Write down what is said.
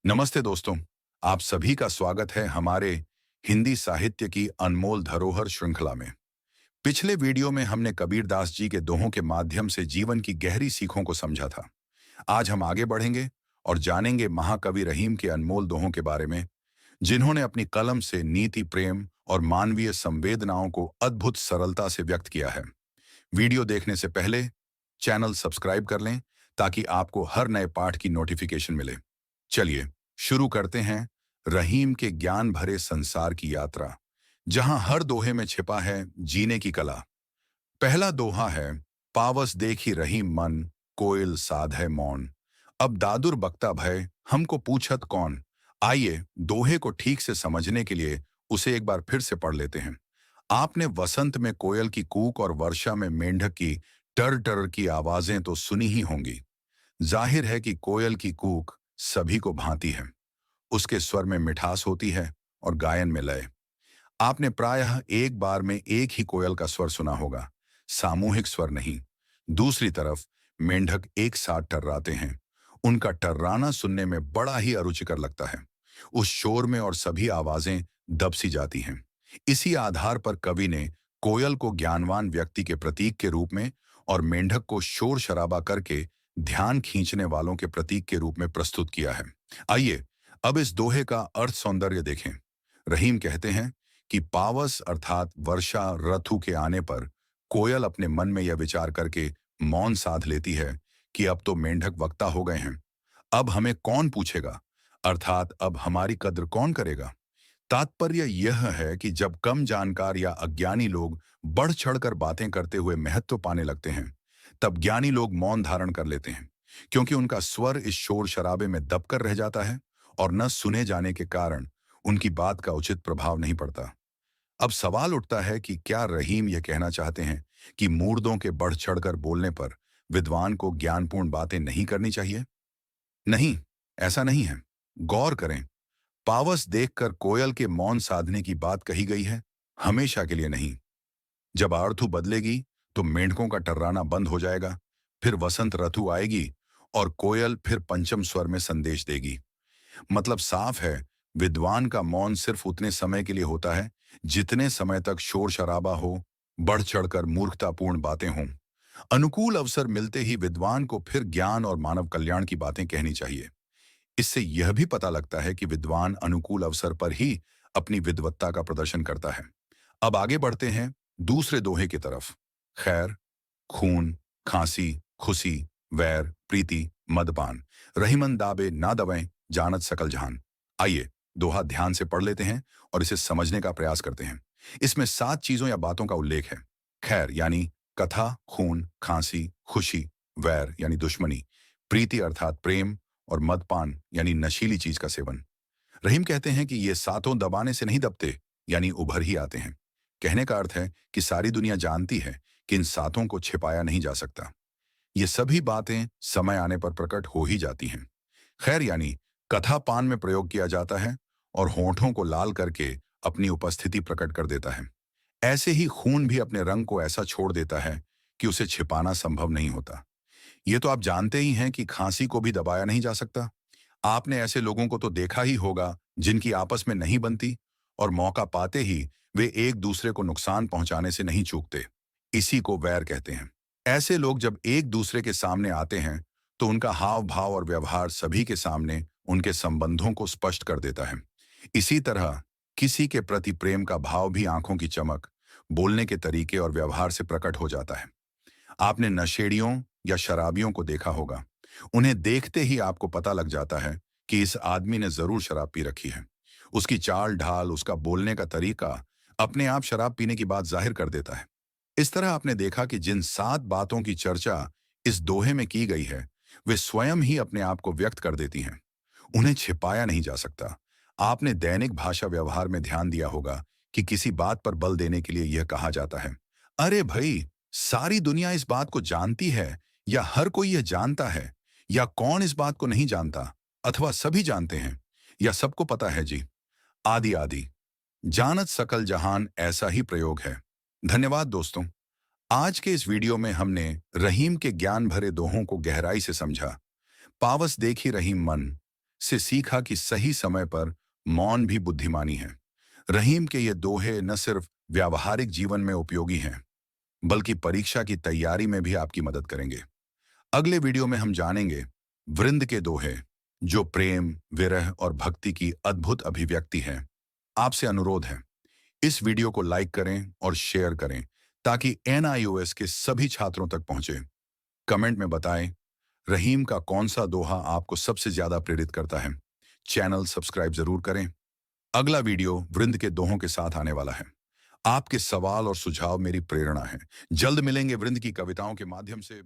नमस्ते दोस्तों। आप सभी का स्वागत है हमारे हिंदी साहित्य की अनमोल धरोहर श्रृंखला में। पिछले वीडियो में हमने कबीरदास जी के दोहों के माध्यम से जीवन की गहरी सीखों को समझा था। आज हम आगे बढ़ेंगे और जानेंगे महाकवि रहीम के अनमोल दोहों के बारे में, जिन्होंने अपनी कलम से नीति, प्रेम और मानवीय संवेदनाओं को अद्भुत सरलता से व्यक्त किया है। वीडियो देखने से पहले चैनल सब्सक्राइब कर लें ताकि आपको हर नए पाठ की नोटिफिकेशन मिले। चलिए शुरू करते हैं रहीम के ज्ञान भरे संसार की यात्रा, जहां हर दोहे में छिपा है जीने की कला। पहला दोहा है, पावस देखी रहीम मन, कोयल साध है मौन। अब दादुर बकता भय, हमको पूछत कौन। आइए दोहे को ठीक से समझने के लिए उसे एक बार फिर से पढ़ लेते हैं। आपने वसंत में कोयल की कूक और वर्षा में मेंढक की टर टर की आवाजें तो सुनी ही होंगी। जाहिर है कि कोयल की कूक सभी को भांति है। उसके स्वर में मिठास होती है और गायन में लय। आपने प्रायः एक बार में एक ही कोयल का स्वर सुना होगा, सामूहिक स्वर नहीं। दूसरी तरफ मेंढक एक साथ टर्राते हैं। उनका टर्राना सुनने में बड़ा ही अरुचिकर लगता है। उस शोर में और सभी आवाजें दब सी जाती हैं। इसी आधार पर कवि ने कोयल को ज्ञानवान व्यक्ति के प्रतीक के रूप में और मेंढक को शोर शराबा करके ध्यान खींचने वालों के प्रतीक के रूप में प्रस्तुत किया है। आइए अब इस दोहे का अर्थ सौंदर्य देखें। रहीम कहते हैं कि पावस अर्थात वर्षा ऋतु के आने पर कोयल अपने मन में यह विचार करके मौन साध लेती है कि अब तो मेंढक वक्ता हो गए हैं। अब हमें कौन पूछेगा, अर्थात अब हमारी कद्र कौन करेगा। तात्पर्य यह है कि जब कम जानकार या अज्ञानी लोग बढ़ चढ़कर बातें करते हुए महत्व पाने लगते हैं, तब ज्ञानी लोग मौन धारण कर लेते हैं, क्योंकि उनका स्वर इस शोर शराबे में दबकर रह जाता है और न सुने जाने के कारण उनकी बात का उचित प्रभाव नहीं पड़ता। अब सवाल उठता है कि क्या रहीम यह कहना चाहते हैं कि मूर्दों के बढ़ चढ़कर बोलने पर विद्वान को ज्ञानपूर्ण बातें नहीं करनी चाहिए? नहीं, ऐसा नहीं है। गौर करें, पावस देखकर कोयल के मौन साधने की बात कही गई है, हमेशा के लिए नहीं। जब आरथू बदलेगी तो मेंढकों का टर्राना बंद हो जाएगा, फिर वसंत ऋतु आएगी और कोयल फिर पंचम स्वर में संदेश देगी। मतलब साफ है, विद्वान का मौन सिर्फ उतने समय के लिए होता है जितने समय तक शोर शराबा हो, बढ़ चढ़कर मूर्खतापूर्ण बातें हों। अनुकूल अवसर मिलते ही विद्वान को फिर ज्ञान और मानव कल्याण की बातें कहनी चाहिए। इससे यह भी पता लगता है कि विद्वान अनुकूल अवसर पर ही अपनी विद्वत्ता का प्रदर्शन करता है। अब आगे बढ़ते हैं दूसरे दोहे की तरफ। खैर, खून, खांसी, खुशी, वैर, प्रीति, मदपान, रहीमन दाबे ना दवें, जानत सकल जहान। आइए दोहा ध्यान से पढ़ लेते हैं और इसे समझने का प्रयास करते हैं। इसमें 7 चीजों या बातों का उल्लेख है। खैर यानी कथा, खून, खांसी, खुशी, वैर यानी दुश्मनी, प्रीति अर्थात प्रेम और मदपान यानी नशीली चीज का सेवन। रहीम कहते हैं कि ये सातों दबाने से नहीं दबते, यानी उभर ही आते हैं। कहने का अर्थ है कि सारी दुनिया जानती है कि इन सातों को छिपाया नहीं जा सकता। ये सभी बातें समय आने पर प्रकट हो ही जाती हैं। खैर यानी कथा पान में प्रयोग किया जाता है और होठों को लाल करके अपनी उपस्थिति प्रकट कर देता है। ऐसे ही खून भी अपने रंग को ऐसा छोड़ देता है कि उसे छिपाना संभव नहीं होता। ये तो आप जानते ही हैं कि खांसी को भी दबाया नहीं जा सकता। आपने ऐसे लोगों को तो देखा ही होगा जिनकी आपस में नहीं बनती और मौका पाते ही वे एक दूसरे को नुकसान पहुंचाने से नहीं चूकते। इसी को वैर कहते हैं। ऐसे लोग जब एक दूसरे के सामने आते हैं तो उनका हाव भाव और व्यवहार सभी के सामने उनके संबंधों को स्पष्ट कर देता है। इसी तरह किसी के प्रति प्रेम का भाव भी आंखों की चमक, बोलने के तरीके और व्यवहार से प्रकट हो जाता है। आपने नशेड़ियों या शराबियों को देखा होगा। उन्हें देखते ही आपको पता लग जाता है कि इस आदमी ने जरूर शराब पी रखी है। उसकी चाल ढाल, उसका बोलने का तरीका अपने आप शराब पीने की बात जाहिर कर देता है। इस तरह आपने देखा कि जिन 7 बातों की चर्चा इस दोहे में की गई है, वे स्वयं ही अपने आप को व्यक्त कर देती हैं। उन्हें छिपाया नहीं जा सकता। आपने दैनिक भाषा व्यवहार में ध्यान दिया होगा कि किसी बात पर बल देने के लिए यह कहा जाता है, अरे भाई, सारी दुनिया इस बात को जानती है, या हर कोई यह जानता है, या कौन इस बात को नहीं जानता, अथवा सभी जानते हैं, या सबको पता है जी, आदि आदि। जानत सकल जहान ऐसा ही प्रयोग है। धन्यवाद दोस्तों। आज के इस वीडियो में हमने रहीम के ज्ञान भरे दोहों को गहराई से समझा। पावस देखी रहीम मन, से सीखा कि सही समय पर मौन भी बुद्धिमानी है। रहीम के ये दोहे न सिर्फ व्यावहारिक जीवन में उपयोगी हैं, बल्कि परीक्षा की तैयारी में भी आपकी मदद करेंगे। अगले वीडियो में हम जानेंगे वृंद के दोहे, जो प्रेम, विरह और भक्ति की अद्भुत अभिव्यक्ति है। आपसे अनुरोध है, इस वीडियो को लाइक करें और शेयर करें ताकि NIOS के सभी छात्रों तक पहुंचे। कमेंट में बताएं रहीम का कौन सा दोहा आपको सबसे ज्यादा प्रेरित करता है। चैनल सब्सक्राइब जरूर करें। अगला वीडियो वृंद के दोहों के साथ आने वाला है। आपके सवाल और सुझाव मेरी प्रेरणा है। जल्द मिलेंगे वृंद की कविताओं के माध्यम से।